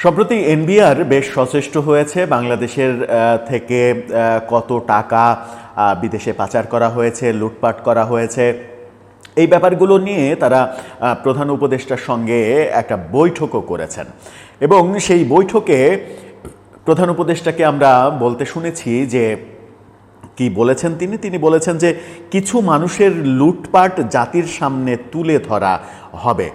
সম্প্রতি এনবিআর বেশ সচেষ্ট হয়েছে বাংলাদেশের থেকে কত টাকা বিদেশে পাচার করা হয়েছে, লুটপাট করা হয়েছে, এই ব্যাপারগুলো নিয়ে তারা প্রধান উপদেষ্টার সঙ্গে একটা বৈঠকও করেছেন। এবং সেই বৈঠকে প্রধান উপদেষ্টাকে আমরা বলতে শুনেছি যে কি বলেছেন তিনি বলেছেন যে কিছু মানুষের লুটপাট জাতির সামনে তুলে ধরা হবে।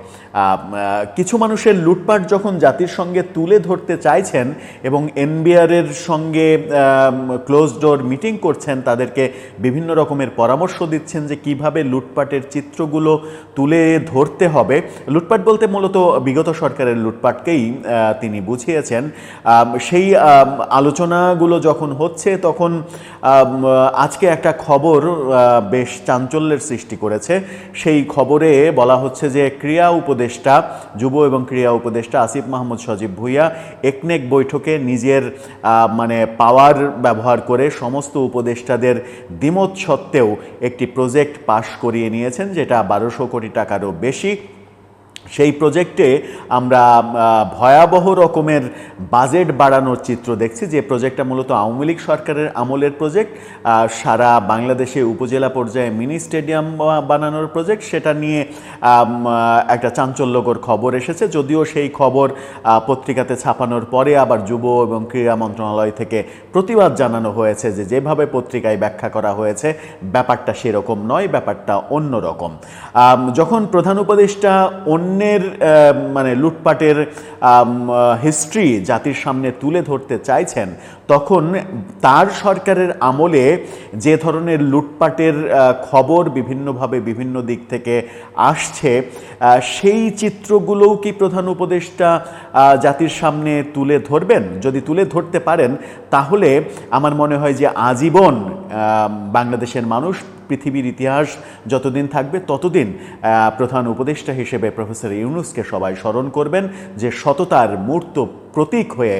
কিছু মানুষের লুটপাট যখন জাতির সঙ্গে তুলে ধরতে চাইছেন এবং এনবিআরের সঙ্গে ক্লোজ ডোর মিটিং করছেন, তাদেরকে বিভিন্ন রকমের পরামর্শ দিচ্ছেন যে কিভাবে লুটপাটের চিত্রগুলো তুলে ধরতে হবে। লুটপাট বলতে মূলত বিগত সরকারের লুটপাটকেই তিনি বুঝিয়েছেন। সেই আলোচনাগুলো যখন হচ্ছে তখন আজকে একটা খবর বেশ চাঞ্চল্যের সৃষ্টি করেছে। সেই খবরে বলা হচ্ছে যে ক্রীড়া উপদেষ্টা, যুব এবং ক্রীড়া উপদেষ্টা আসিফ মাহমুদ সজীব ভুঁইয়া একনেক বৈঠকে নিজের পাওয়ার ব্যবহার করে সমস্ত উপদেষ্টাদের দ্বিমত সত্ত্বেও একটি প্রজেক্ট পাশ করিয়ে নিয়েছেন, যেটা 1200 কোটি টাকারও বেশি। সেই প্রজেক্টে আমরা ভয়াবহ রকমের বাজেট বাড়ানোর চিত্র দেখছি। যে প্রজেক্টটা মূলত আওয়ামী লীগ সরকারের আমলের প্রজেক্ট, সারা বাংলাদেশে উপজেলা পর্যায়ে মিনি স্টেডিয়াম বানানোর প্রজেক্ট, সেটা নিয়ে একটা চাঞ্চল্যকর খবর এসেছে। যদিও সেই খবর পত্রিকাতে ছাপানোর পরে আবার যুব এবং ক্রীড়া মন্ত্রণালয় থেকে প্রতিবাদ জানানো হয়েছে যে যেভাবে পত্রিকায় ব্যাখ্যা করা হয়েছে ব্যাপারটা সেরকম নয়, ব্যাপারটা অন্যরকম। যখন প্রধান উপদেষ্টা লুটপাটের হিস্ট্রি জাতির সামনে তুলে ধরতে চাইছেন, তখন তার সরকারের আমলে যে ধরনের লুটপাটের খবর বিভিন্নভাবে বিভিন্ন দিক থেকে আসছে, সেই চিত্রগুলোও কি প্রধান উপদেষ্টা জাতির সামনে তুলে ধরবেন? যদি তুলে ধরতে পারেন তাহলে আমার মনে হয় যে আজীবন বাংলাদেশের মানুষ, পৃথিবীর ইতিহাস যতদিন থাকবে ততদিন প্রধান উপদেষ্টা হিসেবে প্রফেসর ইউনূসকে সবাই স্মরণ করবেন, যে সততার মূর্ত প্রতীক হয়ে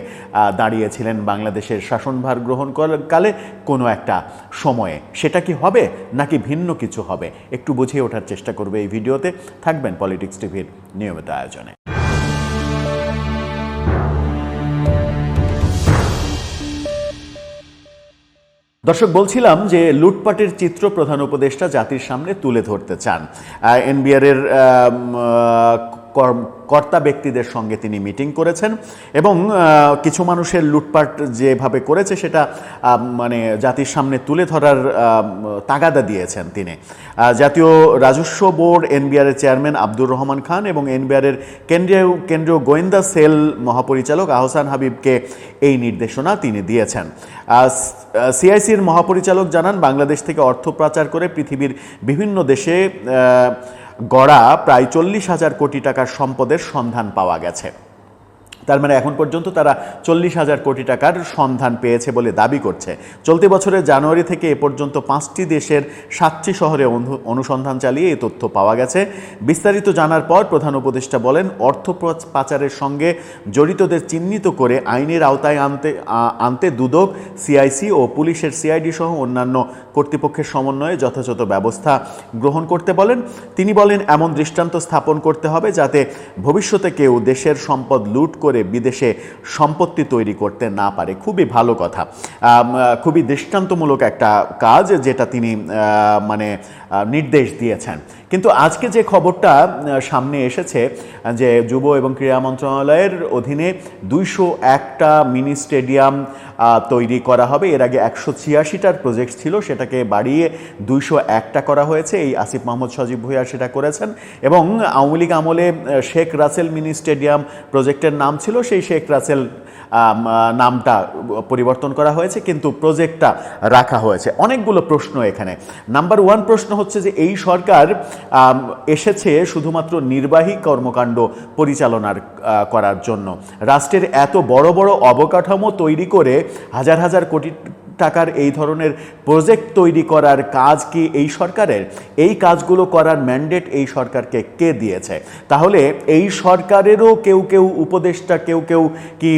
দাঁড়িয়েছিলেন বাংলাদেশের শাসনভার গ্রহণ কালে কোনো একটা সময়ে। সেটা কি হবে নাকি ভিন্ন কিছু হবে, একটু বুঝিয়ে ওঠার চেষ্টা করবে এই ভিডিওতে। থাকবেন পলিটিক্স টিভির নিয়মিত আয়োজনে। দর্শক, বলছিলাম যে লুটপাটের চিত্র প্রধান উপদেষ্টা জাতির সামনে তুলে ধরতে চান। এনবিআরের কর্তা ব্যক্তিদের সঙ্গে তিনি মিটিং করেছেন এবং কিছু মানুষের লুটপাট যেভাবে করেছে সেটা জাতির সামনে তুলে ধরার তাগাদা দিয়েছেন তিনি। জাতীয় রাজস্ব বোর্ড, এনবিআরের চেয়ারম্যান আব্দুর রহমান খান এবং এনবিআরের কেন্দ্রীয় গোয়েন্দা সেল মহাপরিচালক আহসান হাবিবকে এই নির্দেশনা তিনি দিয়েছেন। সিআইসির মহাপরিচালক জানান, বাংলাদেশ থেকে অর্থ পাচার করে পৃথিবীর বিভিন্ন দেশে গড়া প্রায় 40,000 কোটি টাকার সম্পদের সন্ধান পাওয়া গেছে। তার মানে এখন পর্যন্ত তারা 40,000 কোটি টাকার সন্ধান পেয়েছে বলে দাবি করছে। চলতি বছরের জানুয়ারি থেকে এ পর্যন্ত 5টি দেশের 7টি শহরে অনুসন্ধান চালিয়ে এই তথ্য পাওয়া গেছে। বিস্তারিত জানার পর প্রধান উপদেষ্টা বলেন, অর্থ পাচারের সঙ্গে জড়িতদের চিহ্নিত করে আইনের আওতায় আনতে দুদক, সিআইসি ও পুলিশের সিআইডি সহ অন্যান্য কর্তৃপক্ষের সমন্বয়ে যথাযথ ব্যবস্থা গ্রহণ করতে বলেন। তিনি বলেন, এমন দৃষ্টান্ত স্থাপন করতে হবে যাতে ভবিষ্যতে কেউ দেশের সম্পদ লুট করে বিদেশে সম্পত্তি তৈরি করতে না পারে। খুবই ভালো কথা, খুবই দৃষ্টান্তমূলক একটা কাজ যেটা তিনি নির্দেশ দিয়েছেন। কিন্তু আজকে যে খবরটা সামনে এসেছে যে যুব এবং ক্রীড়া মন্ত্রণালয়ের অধীনে 201টা মিনি স্টেডিয়াম তৈরি করা হবে। এর আগে 186টার প্রজেক্ট ছিল, সেটাকে বাড়িয়ে 201টা করা হয়েছে। এই আসিফ মাহমুদ সজীব ভুঁইয়া সেটা করেছেন। এবং আওয়ামী লীগ আমলে শেখ রাসেল মিনি স্টেডিয়াম প্রজেক্টের নাম ছিল, সেই শেখ রাসেল নামটা পরিবর্তন করা হয়েছে, কিন্তু প্রজেক্টটা রাখা হয়েছে। অনেকগুলো প্রশ্ন এখানে। নাম্বার 1 প্রশ্ন হচ্ছে যে এই সরকার এসেছে শুধুমাত্র নির্বাহী কর্মকাণ্ড পরিচালনার করার জন্য। রাষ্ট্রের এত বড় বড় অবকাঠামো তৈরি করে হাজার হাজার কোটি টাকার এই ধরনের প্রজেক্ট তৈরি করার কাজ কি এই সরকারের? এই কাজগুলো করার ম্যান্ডেট এই সরকারকে কে দিয়েছে? তাহলে এই সরকারেরও কেউ কেউ উপদেষ্টা, কেউ কেউ কি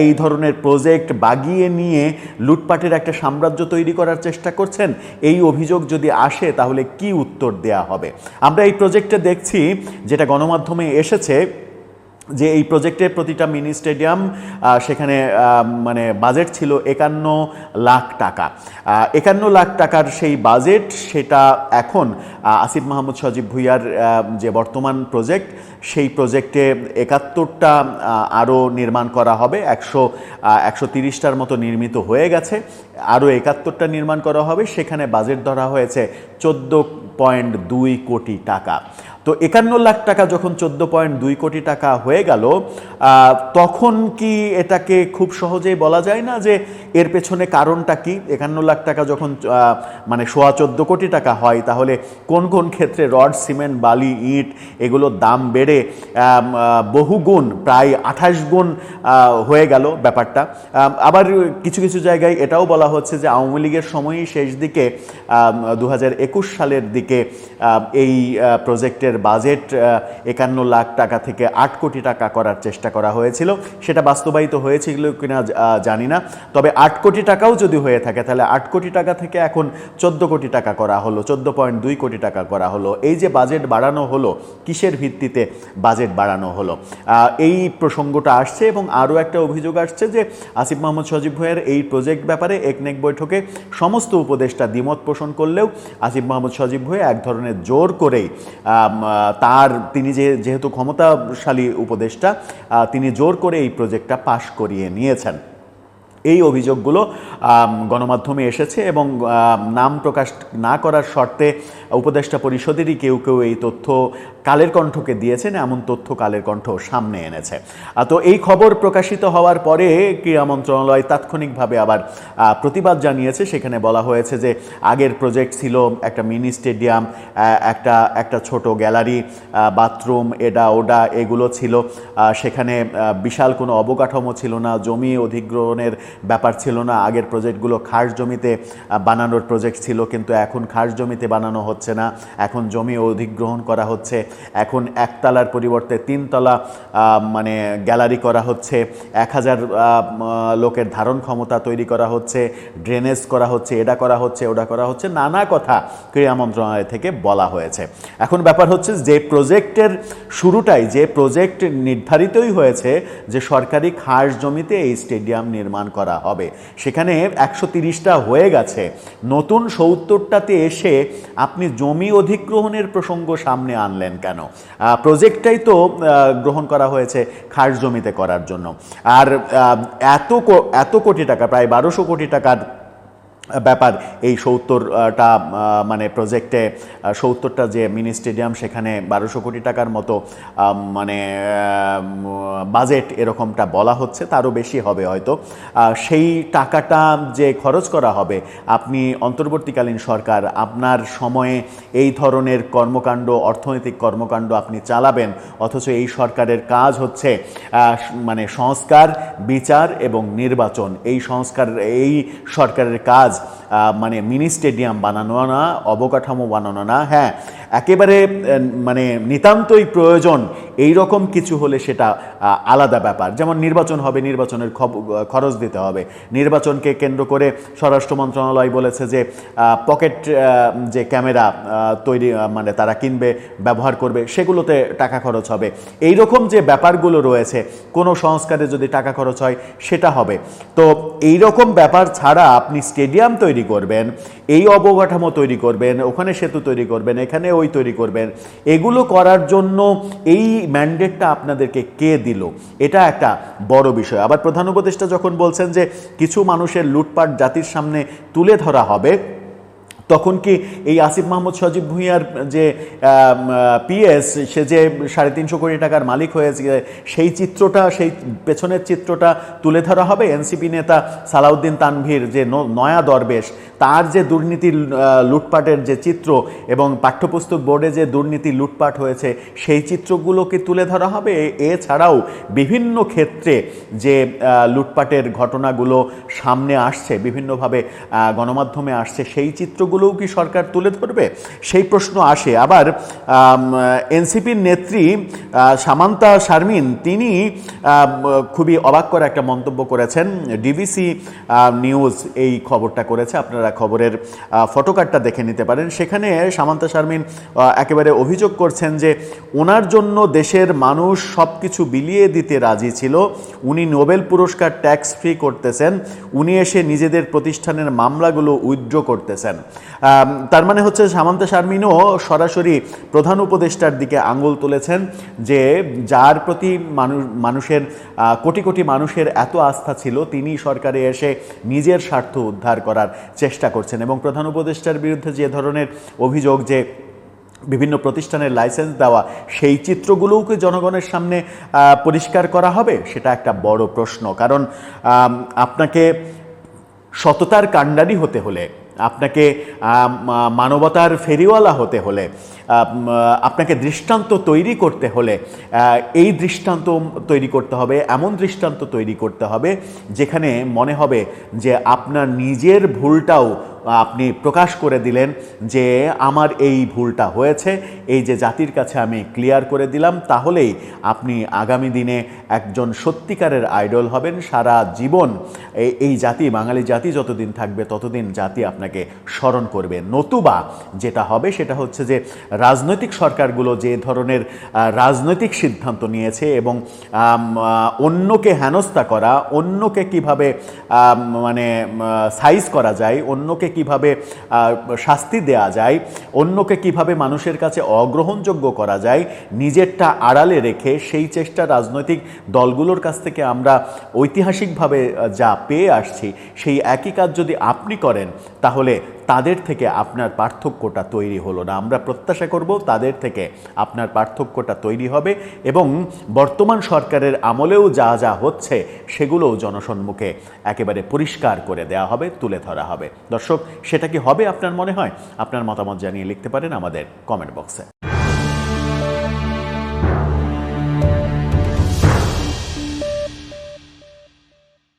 এই ধরনের প্রজেক্ট বাগিয়ে নিয়ে লুটপাটের একটা সাম্রাজ্য তৈরি করার চেষ্টা করছেন? এই অভিযোগ যদি আসে তাহলে কি উত্তর দেয়া হবে? আমরা এই প্রজেক্টে দেখছি, যেটা গণমাধ্যমে এসেছে, যে এই প্রজেক্টের প্রতিটা মিনি স্টেডিয়াম সেখানে মানে বাজেট ছিল 51 লাখ টাকা। 51 লাখ টাকার সেই বাজেট, সেটা এখন আসিফ মাহমুদ সজীব ভুঁইয়ার যে বর্তমান প্রজেক্ট, সেই প্রজেক্টে 71টা আরও নির্মাণ করা হবে। 130টার মতো নির্মিত হয়ে গেছে, আরও 71টা নির্মাণ করা হবে। সেখানে বাজেট ধরা হয়েছে 14.2 কোটি টাকা। তো 51 লাখ টাকা যখন 14.2 কোটি টাকা হয়ে গেল, তখন কি এটাকে খুব সহজেই বলা যায় না যে এর পেছনে কারণটা কি? 51 লাখ টাকা যখন মানে 14.25 কোটি টাকা হয়, তাহলে কোন কোন ক্ষেত্রে রড, সিমেন্ট, বালি, ইট এগুলোর দাম বেড়ে বহুগুণ, প্রায় 28 গুণ হয়ে গেল ব্যাপারটা। আবার কিছু কিছু জায়গায় এটাও বলা হচ্ছে যে আওয়ামী লীগের সময়ই শেষ দিকে 2021 সালের দিকে এই প্রজেক্টের বাজেট 51 লাখ টাকা থেকে 8 কোটি টাকা করার চেষ্টা করা হয়েছিল। সেটা বাস্তবায়িত হয়েছিল কিনা জানি না, তবে 8 কোটি টাকাও যদি হয়ে থাকে, তাহলে 8 কোটি টাকা থেকে এখন 14 কোটি টাকা করা হলো, 14.2 কোটি টাকা করা হলো। এই যে বাজেট বাড়ানো হলো, কিসের ভিত্তিতে বাজেট বাড়ানো হলো, এই প্রসঙ্গটা আসছে। এবং আরও একটা অভিযোগ আসছে যে আসিফ মাহমুদ সজীব ভুঁইয়ার এই প্রজেক্ট ব্যাপারে একনেক বৈঠকে সমস্ত উপদেষ্টা দ্বিমত পোষণ করলেও আসিফ মাহমুদ সজীব ভুঁইয়া এক ধরনের জোর করেই তিনি যেহেতু ক্ষমতাশালী উপদেষ্টা, তিনি জোর করে এই প্রজেক্টটা পাশ করিয়ে নিয়েছেন। এই অভিযোগগুলো গণমাধ্যমে এসেছে এবং নাম প্রকাশ না করার শর্তে উপদেষ্টা পরিষদেরই কেউ কেউ এই তথ্য কালের কণ্ঠকে দিয়েছেন, এমন তথ্য কালের কণ্ঠ সামনে এনেছে। তো এই খবর প্রকাশিত হওয়ার পরে ক্রীড়া মন্ত্রণালয় তাৎক্ষণিকভাবে আবার প্রতিবাদ জানিয়েছে। সেখানে বলা হয়েছে যে আগের প্রজেক্ট ছিল একটা মিনি স্টেডিয়াম, একটা ছোট গ্যালারি, বাথরুম, এডা ওডা এগুলো ছিল। সেখানে বিশাল কোনো অবকাঠামো ছিল না, জমি অধিগ্রহণের ব্যাপার ছিল না। আগের প্রজেক্টগুলো খাস জমিতে বানানোর প্রজেক্ট ছিল, কিন্তু এখন খাস জমিতে বানানো হচ্ছে না, এখন জমি অধিগ্রহণ করা হচ্ছে। এখন একতলার পরিবর্তে 3 তলা মানে গ্যালারি করা হচ্ছে, 1000 লোকের ধারণ ক্ষমতা তৈরি করা হচ্ছে, ড্রেনেজ করা হচ্ছে, এটা করা হচ্ছে, ওটা করা হচ্ছে, নানা কথা ক্রীড়া মন্ত্রণালয় থেকে বলা হয়েছে। এখন ব্যাপার হচ্ছে যে প্রজেক্টের শুরুটাই, যে প্রজেক্ট নির্ধারিতই হয়েছে যে সরকারি খাস জমিতে এই স্টেডিয়াম নির্মাণ করা হবে, সেখানে 130টা হয়ে গেছে। নতুন 70টাতে এসে আপনি জমি অধিগ্রহণের প্রসঙ্গ সামনে আনলেন কেন? প্রজেক্টটাই তো গ্রহণ করা হয়েছে খাস জমিতে করার জন্য। আর এত কোটি টাকা, প্রায় 1200 কোটি টাকার ব্যাপার এই 70টা মানে প্রজেক্টে, 70টা যে মিনি স্টেডিয়াম, সেখানে 1200 কোটি টাকার মতো মানে বাজেট এরকমটা বলা হচ্ছে, তারও বেশি হবে হয়তো। সেই টাকাটা যে খরচ করা হবে, আপনি অন্তর্বর্তীকালীন সরকার, আপনার সময়ে এই ধরনের কর্মকাণ্ড, অর্থনৈতিক কর্মকাণ্ড আপনি চালাবেন, অথচ এই সরকারের কাজ হচ্ছে মানে সংস্কার, বিচার এবং নির্বাচন। এই সরকারের কাজ মানে মিনি স্টেডিয়াম বানানো না, অবকাঠামো বানানো না। হ্যাঁ, একেবারে মানে নিতান্তই প্রয়োজন এই রকম কিছু হলে সেটা আলাদা ব্যাপার। যেমন নির্বাচন হবে, নির্বাচনের খরচ দিতে হবে। নির্বাচনকে কেন্দ্র করে স্বরাষ্ট্র মন্ত্রণালয় বলেছে যে পকেট যে ক্যামেরা তৈরি মানে তারা কিনবে, ব্যবহার করবে, সেগুলোতে টাকা খরচ হবে। এই রকম যে ব্যাপারগুলো রয়েছে, কোনো সংস্কারে যদি টাকা খরচ হয় সেটা হবে। তো এই রকম ব্যাপার ছাড়া আপনি স্টেডিয়াম তৈরি করবেন, এই অবকাঠামো তৈরি করবেন, ওখানে সেতু তৈরি করবেন, এখানে ওই তৈরি করবেন, এগুলো করার জন্য এই ম্যান্ডেটটা আপনাদেরকে কে দিল? এটা একটা বড় বিষয়। আবার প্রধান উপদেষ্টা যখন বলছেন যে কিছু মানুষের লুটপাট জাতির সামনে তুলে ধরা হবে, তখন কি এই আসিফ মাহমুদ সজীব ভুঁইয়ার যে পিএস, সে যে 350 কোটি টাকার মালিক হয়েছে, সেই চিত্রটা, সেই পেছনের চিত্রটা তুলে ধরা হবে? এনসিপি নেতা সালাউদ্দিন তানভীর যে নয়া দরবেশ, তার যে দুর্নীতি লুটপাটের যে চিত্র এবং পাঠ্যপুস্তক বোর্ডে যে দুর্নীতি লুটপাট হয়েছে, সেই চিত্রগুলোকে তুলে ধরা হবে? এছাড়াও বিভিন্ন ক্ষেত্রে যে লুটপাটের ঘটনাগুলো সামনে আসছে, বিভিন্নভাবে গণমাধ্যমে আসছে, সেই চিত্রগুলো চিত্রগুলোও কি সরকার তুলে ধরবে, সেই প্রশ্ন আসে। আবার এনসিপির নেত্রী সামান্তা শারমিন তিনি খুবই অবাক করা একটা মন্তব্য করেছেন। ডিবিসি নিউজ এই খবরটা করেছে, আপনারা খবরের ফটোকার্ডটা দেখে নিতে পারেন। সেখানে সামান্তা শারমিন একেবারে অভিযোগ করছেন যে ওনার জন্য দেশের মানুষ সব কিছু বিলিয়ে দিতে রাজি ছিল, উনি নোবেল পুরস্কার ট্যাক্স ফ্রি করতেছেন, উনি এসে নিজেদের প্রতিষ্ঠানের মামলাগুলো উইথড্র করতেছেন। তার মানে হচ্ছে সামান্তা শারমিনও সরাসরি প্রধান উপদেষ্টার দিকে আঙুল তুলেছেন যে যার প্রতি মানুষের কোটি কোটি মানুষের এত আস্থা ছিল, তিনি সরকারে এসে নিজের স্বার্থ উদ্ধার করার চেষ্টা করছেন। এবং প্রধান উপদেষ্টার বিরুদ্ধে যে ধরনের অভিযোগ যে বিভিন্ন প্রতিষ্ঠানের লাইসেন্স দেওয়া, সেই চিত্রগুলোকে জনগণের সামনে পরিষ্কার করা হবে, সেটা একটা বড় প্রশ্ন। কারণ আপনাকে সততার কাণ্ডারি হতে হলে, আপনাকে মানবতার ফেরিওয়ালা হতে হলে, আপনাকে দৃষ্টান্ত তৈরি করতে হলে এই দৃষ্টান্ত তৈরি করতে হবে, এমন দৃষ্টান্ত তৈরি করতে হবে যেখানে মনে হবে যে আপনার নিজের ভুলটাও আপনি প্রকাশ করে দিলেন যে আমার এই ভুলটা হয়েছে, এই যে জাতির কাছে আমি ক্লিয়ার করে দিলাম। তাহলেই আপনি আগামী দিনে একজন সত্যিকারের আইডল হবেন। সারা জীবন এই জাতি, বাঙালি জাতি যতদিন থাকবে ততদিন জাতি আপনাকে স্মরণ করবে। নতুবা যেটা হবে সেটা হচ্ছে যে রাজনৈতিক সরকারগুলো যে ধরনের রাজনৈতিক সিদ্ধান্ত নিয়েছে এবং অন্যকে হেনস্থা করা, অন্যকে কিভাবে মানে সাইজ করা যায়, অন্যকে কিভাবে শাস্তি দেয়া যায়, অন্যকে কিভাবে মানুষের কাছে অগ্রহণযোগ্য করা যায়, নিজেরটা আড়ালে রেখে সেই চেষ্টা রাজনৈতিক দলগুলোর কাছ থেকে আমরা ঐতিহাসিকভাবে যা পেয়ে আসছি, সেই একই কাজ যদি আপনি করেন তাহলে তাদের থেকে আপনার পার্থক্যটা তৈরি হলো না। আমরা প্রত্যাশা করব তাদের থেকে আপনার পার্থক্যটা তৈরি হবে এবং বর্তমান সরকারের আমলেও যা যা হচ্ছে সেগুলোও জনসম্মুখে একেবারে পরিষ্কার করে দেওয়া হবে, তুলে ধরা হবে। দর্শক, সেটা কি হবে আপনার মনে হয়? আপনার মতামত জানিয়ে লিখতে পারেন আমাদের কমেন্ট বক্সে।